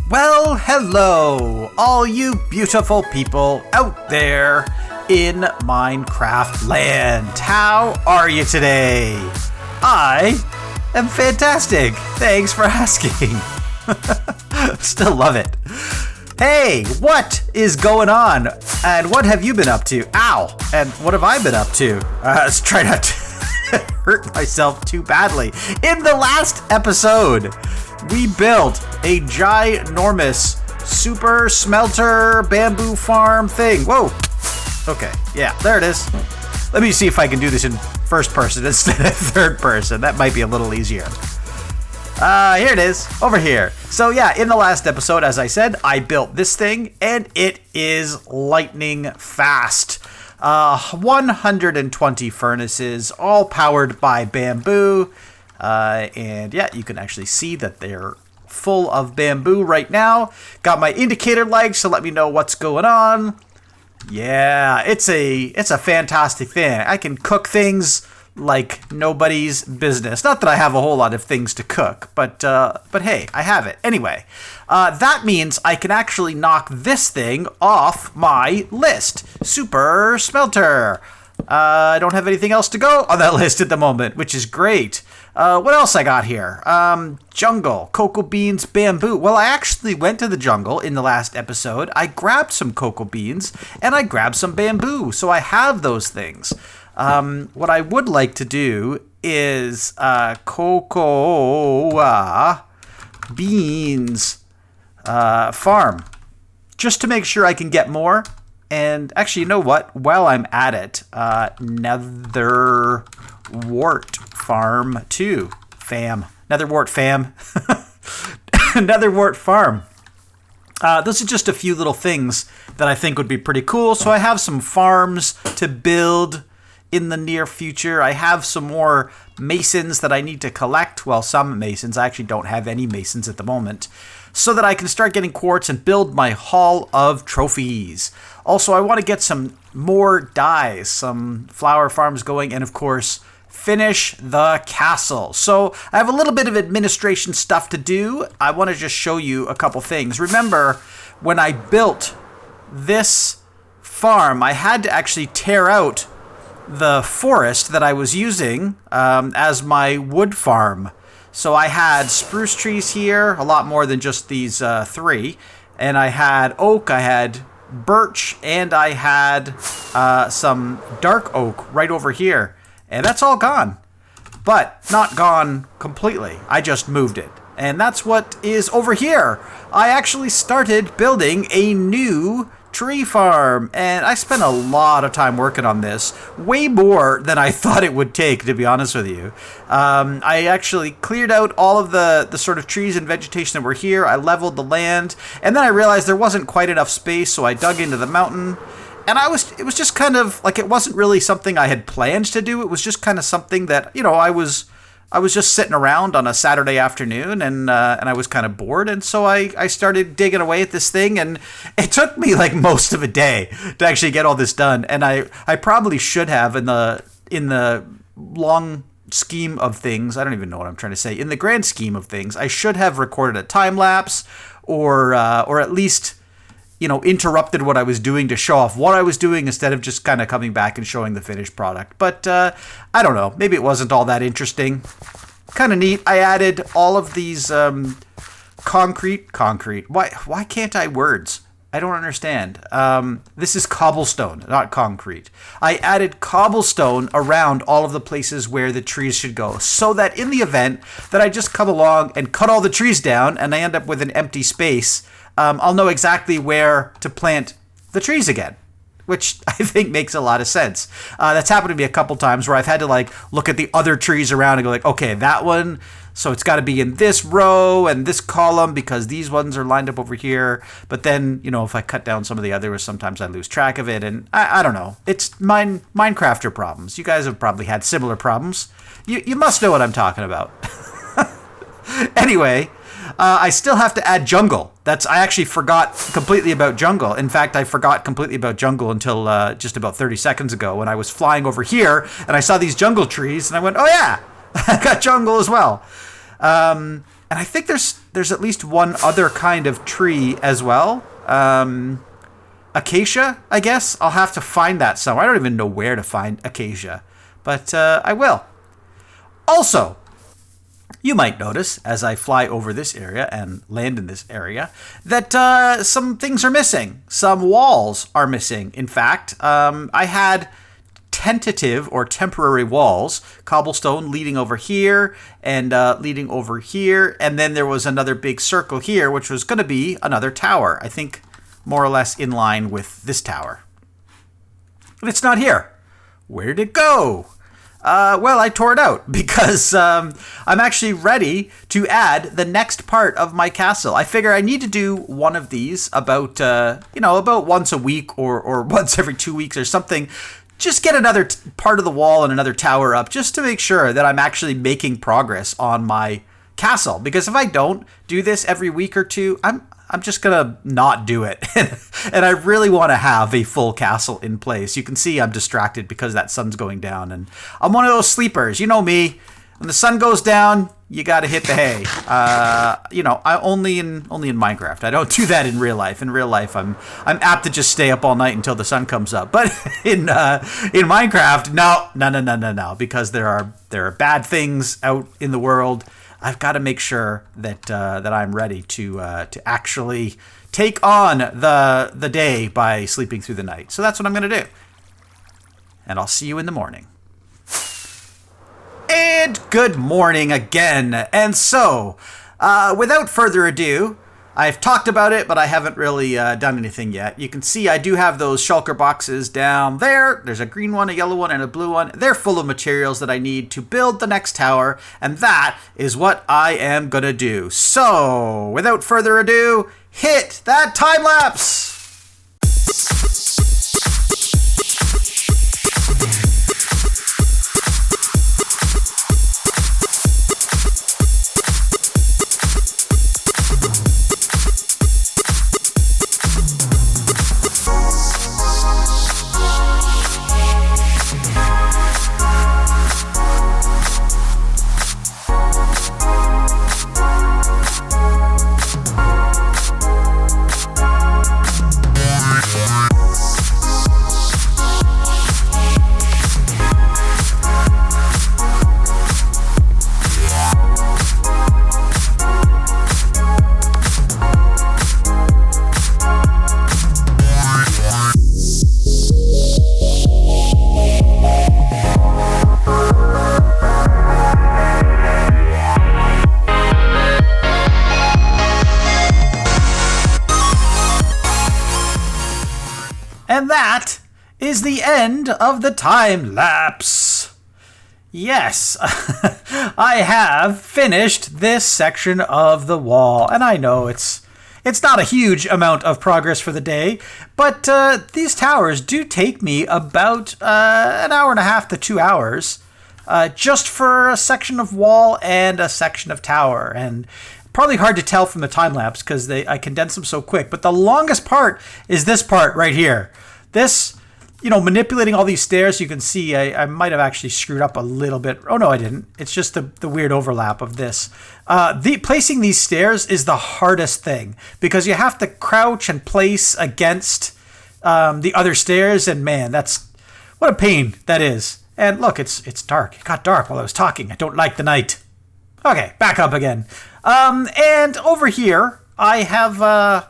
Well, hello, all you beautiful people out there in Minecraft land. How are you today? I am fantastic. Thanks for asking. Still love it. Hey, what is going on? And what have you been up to? Ow. And what have I been up to? Let's try not to hurt myself too badly. In the last episode, we built a ginormous super smelter bamboo farm thing. Whoa. Okay, yeah, there it is. Let me see if I can do this in first person instead of third person. That might be a little easier. Here it is, over here. So yeah, in the last episode, as I said, I built this thing, and it is lightning fast. 120 furnaces, all powered by bamboo. And yeah, you can actually see that they're full of bamboo right now. Got my indicator lights to let me know what's going on. Yeah, it's a fantastic thing. I can cook things like nobody's business. Not that I have a whole lot of things to cook, but hey, I have it. Anyway, that means I can actually knock this thing off my list. Super smelter. I don't have anything else to go on that list at the moment, which is great. What else I got here? Jungle, cocoa beans, bamboo. Well, I actually went to the jungle in the last episode. I grabbed some cocoa beans and I grabbed some bamboo. So I have those things. What I would like to do is cocoa beans farm, just to make sure I can get more. And actually, you know what? While I'm at it, nether wart farm too. Nether wart fam. Nether wart farm. Those are just a few little things that I think would be pretty cool. So I have some farms to build in the near future. I have some more masons that I need to collect. Well, some masons. I actually don't have any masons at the moment. So that I can start getting quartz and build my hall of trophies. Also, I want to get some more dyes, some flower farms going, and of course, finish the castle. So I have a little bit of administration stuff to do. I want to just show you a couple things. Remember, when I built this farm, I had to actually tear out the forest that I was using as my wood farm. So I had spruce trees here, a lot more than just these three. And I had oak, I had birch, and I had some dark oak right over here. And that's all gone. But not gone completely. I just moved it. And that's what is over here. I actually started building a new tree farm, and I spent a lot of time working on this, way more than I thought it would take, to be honest with you. I actually cleared out all of the sort of trees and vegetation that were here. I leveled the land, and then I realized there wasn't quite enough space, so I dug into the mountain. And it was just kind of like, it wasn't really something I had planned to do. It was just kind of something that, you know, I was just sitting around on a Saturday afternoon, and I was kind of bored, and so I started digging away at this thing, and it took me like most of a day to actually get all this done. And I probably should have, in the long scheme of things, I don't even know what I'm trying to say. In the grand scheme of things, I should have recorded a time lapse, or at least, you know, interrupted what I was doing to show off what I was doing instead of just kind of coming back and showing the finished product. But I don't know. Maybe it wasn't all that interesting. Kind of neat. I added all of these concrete. Why can't I words? I don't understand. This is cobblestone, not concrete. I added cobblestone around all of the places where the trees should go, so that in the event that I just come along and cut all the trees down and I end up with an empty space, I'll know exactly where to plant the trees again, which I think makes a lot of sense. That's happened to me a couple times where I've had to like look at the other trees around and go like, okay, that one, so it's got to be in this row and this column because these ones are lined up over here. But then, you know, if I cut down some of the others, sometimes I lose track of it. And I don't know. It's Minecrafter problems. You guys have probably had similar problems. You must know what I'm talking about. Anyway, I still have to add jungle. I actually forgot completely about jungle. In fact, I forgot completely about jungle until just about 30 seconds ago when I was flying over here and I saw these jungle trees and I went, oh yeah, I got jungle as well. And I think there's at least one other kind of tree as well. Acacia, I guess. I'll have to find that somewhere. I don't even know where to find acacia, but I will. Also, you might notice as I fly over this area and land in this area that some things are missing. Some walls are missing. In fact, I had tentative or temporary walls, cobblestone leading over here and leading over here. And then there was another big circle here, which was going to be another tower. I think more or less in line with this tower. But it's not here. Where did it go? Well, I tore it out because I'm actually ready to add the next part of my castle. I figure I need to do one of these about once a week or once every 2 weeks or something. Just get another part of the wall and another tower up just to make sure that I'm actually making progress on my castle. Because if I don't do this every week or two, I'm just going to not do it. And I really want to have a full castle in place. You can see I'm distracted because that sun's going down. And I'm one of those sleepers. You know me. When the sun goes down, you got to hit the hay. I only in Minecraft. I don't do that in real life. In real life, I'm apt to just stay up all night until the sun comes up. But in Minecraft, no, because there are bad things out in the world. I've got to make sure that I'm ready to actually take on the day by sleeping through the night. So that's what I'm going to do. And I'll see you in the morning. And good morning again. And so, without further ado, I've talked about it, but I haven't really done anything yet. You can see I do have those shulker boxes down there. There's a green one, a yellow one, and a blue one. They're full of materials that I need to build the next tower, and that is what I am going to do. So, without further ado, hit that time lapse! And that is the end of the time lapse. Yes, I have finished this section of the wall. And I know it's not a huge amount of progress for the day, but these towers do take me about an hour and a half to 2 hours just for a section of wall and a section of tower. And probably hard to tell from the time lapse because I condense them so quick. But the longest part is this part right here. This, manipulating all these stairs, you can see I might have actually screwed up a little bit. Oh, no, I didn't. It's just the weird overlap of this. Placing these stairs is the hardest thing because you have to crouch and place against the other stairs. And man, what a pain that is. And look, it's dark. It got dark while I was talking. I don't like the night. Okay, back up again. And over here, I have...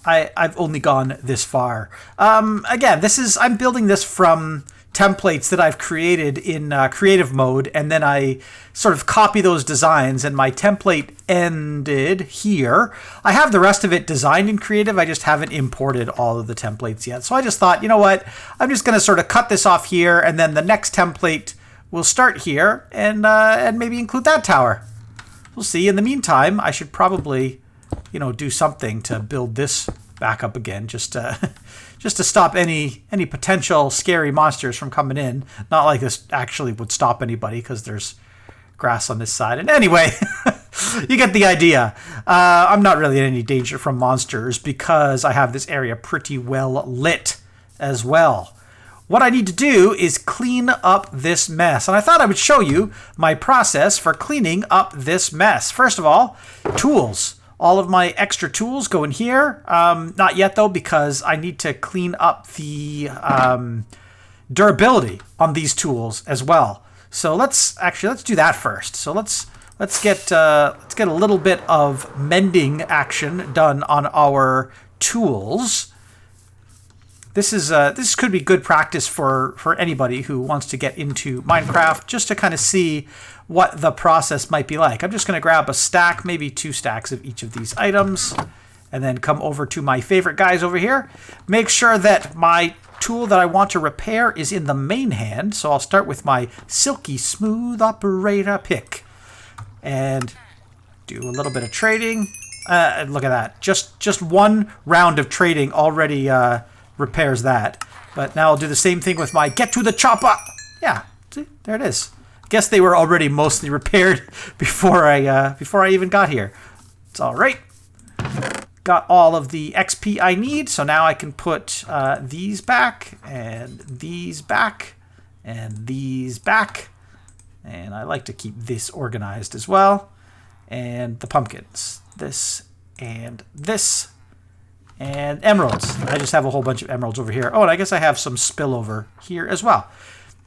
I've only gone this far. Again, I'm building this from templates that I've created in creative mode, and then I sort of copy those designs, and my template ended here. I have the rest of it designed in creative, I just haven't imported all of the templates yet. So I just thought, you know what, I'm just going to sort of cut this off here, and then the next template will start here, and maybe include that tower. We'll see. In the meantime, I should probably... do something to build this back up again, just to stop any potential scary monsters from coming in. Not like this actually would stop anybody because there's grass on this side. And anyway, you get the idea. I'm not really in any danger from monsters because I have this area pretty well lit as well. what I need to do is clean up this mess. And I thought I would show you my process for cleaning up this mess. First of all, tools. All of my extra tools go in here. Not yet, though, because I need to clean up the durability on these tools as well. So let's do that first. So let's get a little bit of mending action done on our tools. This could be good practice for anybody who wants to get into Minecraft, just to kind of see what the process might be like. I'm just going to grab a stack, maybe 2 stacks of each of these items, and then come over to my favorite guys over here. Make sure that my tool that I want to repair is in the main hand, so I'll start with my silky smooth operator pick and do a little bit of trading. Look at that. Just one round of trading already repairs that. But now I'll do the same thing with my get to the chopper. Yeah, see, there it is. I guess they were already mostly repaired before I even got here. It's all right. Got all of the XP I need, so now I can put these back and these back and these back. And I like to keep this organized as well. And the pumpkins. This and this. And emeralds. I just have a whole bunch of emeralds over here. Oh, and I guess I have some spillover here as well.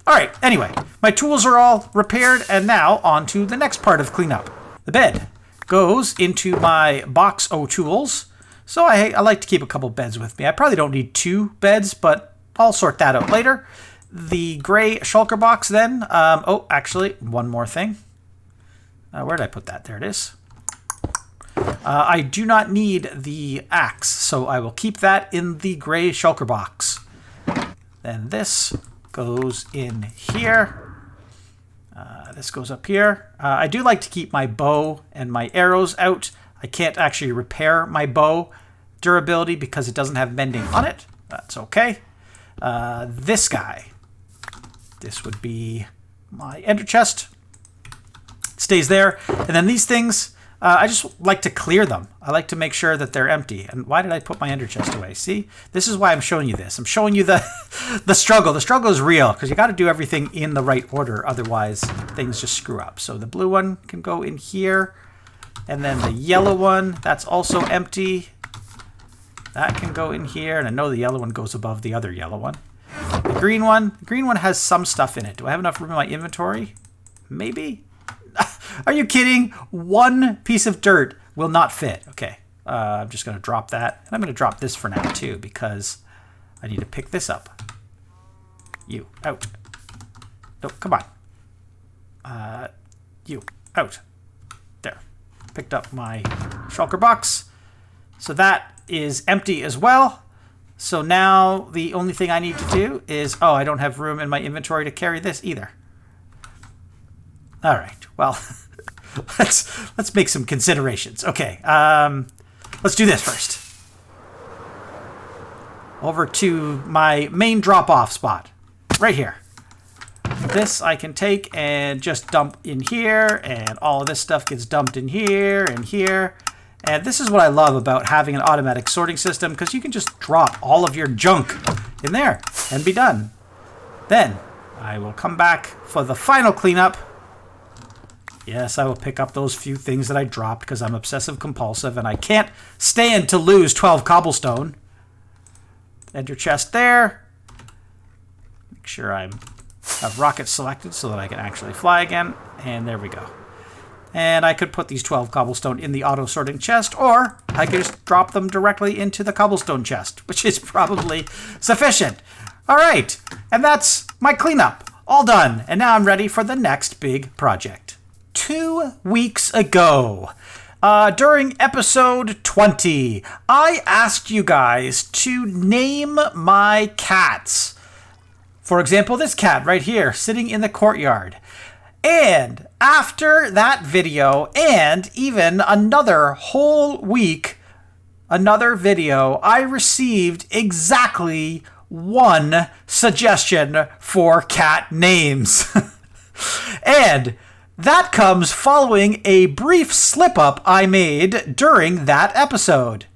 All right, anyway, my tools are all repaired, and now on to the next part of cleanup. The bed goes into my box of tools. So I like to keep a couple beds with me. I probably don't need 2 beds, but I'll sort that out later. The gray shulker box then. Oh, actually, one more thing. Where did I put that? There it is. I do not need the axe, so I will keep that in the gray shulker box. Then this goes in here. This goes up here. I do like to keep my bow and my arrows out. I can't actually repair my bow durability because it doesn't have mending on it. That's okay. This guy. This would be my ender chest. It stays there. And then these things, I just like to clear them. I like to make sure that they're empty. And why did I put my ender chest away? See, this is why I'm showing you this. I'm showing you the struggle. The struggle is real because you got to do everything in the right order. Otherwise, things just screw up. So the blue one can go in here. And then the yellow one, that's also empty. That can go in here. And I know the yellow one goes above the other yellow one. The green one has some stuff in it. Do I have enough room in my inventory? Maybe? Are you kidding? One piece of dirt will not fit. Okay, I'm just going to drop that. And I'm going to drop this for now, too, because I need to pick this up. You, out. No, come on. You, out. There. Picked up my shulker box. So that is empty as well. So now the only thing I need to do is... Oh, I don't have room in my inventory to carry this either. All right, well... Let's make some considerations. Okay, let's do this first. Over to my main drop-off spot, right here. This I can take and just dump in here, and all of this stuff gets dumped in here and here. And this is what I love about having an automatic sorting system, because you can just drop all of your junk in there and be done. Then I will come back for the final cleanup. Yes, I will pick up those few things that I dropped because I'm obsessive compulsive and I can't stand to lose 12 cobblestone. Enter chest there. Make sure I have rocket selected so that I can actually fly again. And there we go. And I could put these 12 cobblestone in the auto sorting chest, or I could just drop them directly into the cobblestone chest, which is probably sufficient. All right, and that's my cleanup. All done. And now I'm ready for the next big project. 2 weeks ago, during episode 20, I asked you guys to name my cats. For example, this cat right here, sitting in the courtyard. And after that video, and even another whole week, another video, I received exactly 1 suggestion for cat names. And that comes following a brief slip-up I made during that episode.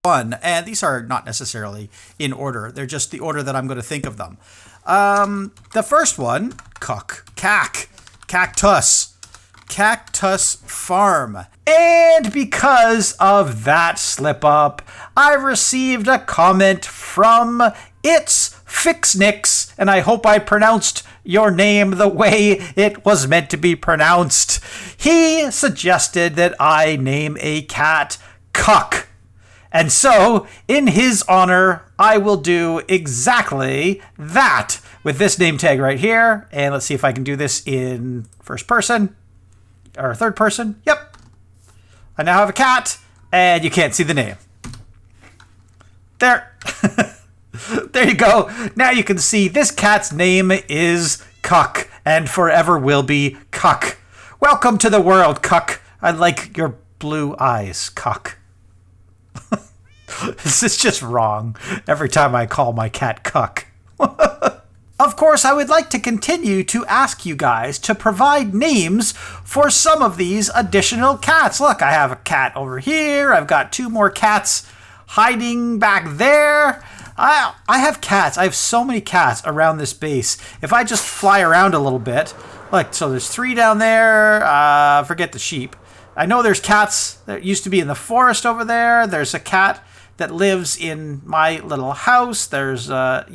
one, and these are not necessarily in order. They're just the order that I'm going to think of them. The first one, Cactus Farm. And because of that slip up, I received a comment from It's Fixnix, and I hope I pronounced your name the way it was meant to be pronounced. He suggested that I name a cat Cuck. And so, in his honor, I will do exactly that with this name tag right here. And let's see if I can do this in first person or third person. Yep. I now have a cat, and you can't see the name. There. There you go. Now you can see this cat's name is Cuck, and forever will be Cuck. Welcome to the world, Cuck. I like your blue eyes, Cuck. This is just wrong every time I call my cat Cuck. Of course, I would like to continue to ask you guys to provide names for some of these additional cats. Look, I have a cat over here. I've got 2 more cats hiding back there. I have cats. I have so many cats around this base. If I just fly around a little bit, like, so there's 3 down there. Forget the sheep. I know there's cats that used to be in the forest over there. There's a cat that lives in my little house. There's a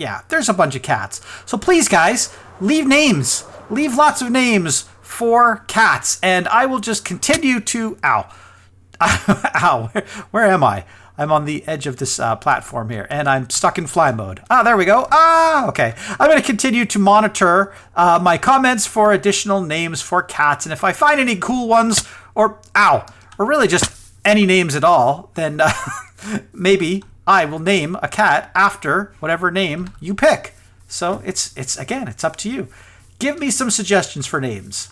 bunch of cats. So please, guys, leave names. Leave lots of names for cats, and I will just continue to... Ow. Where am I? I'm on the edge of this platform here, and I'm stuck in fly mode. There we go. Okay. I'm going to continue to monitor my comments for additional names for cats, and if I find any cool ones, or really just any names at all, then maybe I will name a cat after whatever name you pick. So it's up to you. Give me some suggestions for names.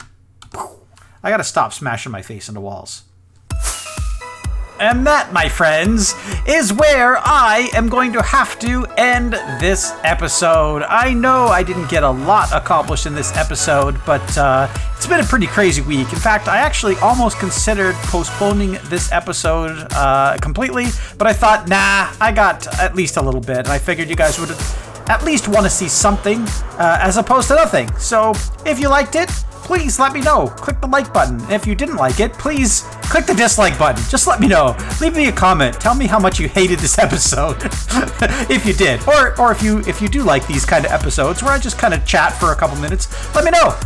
I gotta stop smashing my face into walls. And that, my friends, is where I am going to have to end this episode. I know I didn't get a lot accomplished in this episode, but it's been a pretty crazy week. In fact, I actually almost considered postponing this episode completely, but I thought, nah, I got at least a little bit, and I figured you guys would at least want to see something as opposed to nothing. So if you liked it, please let me know. Click the like button. If you didn't like it, please click the dislike button. Just let me know. Leave me a comment. Tell me how much you hated this episode. If you did. Or if you do like these kind of episodes where I just kind of chat for a couple minutes, let me know.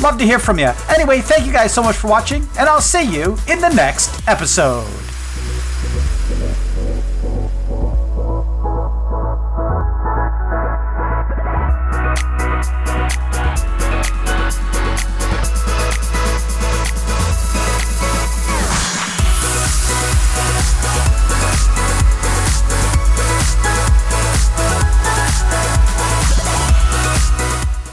Love to hear from you. Anyway, thank you guys so much for watching, and I'll see you in the next episode.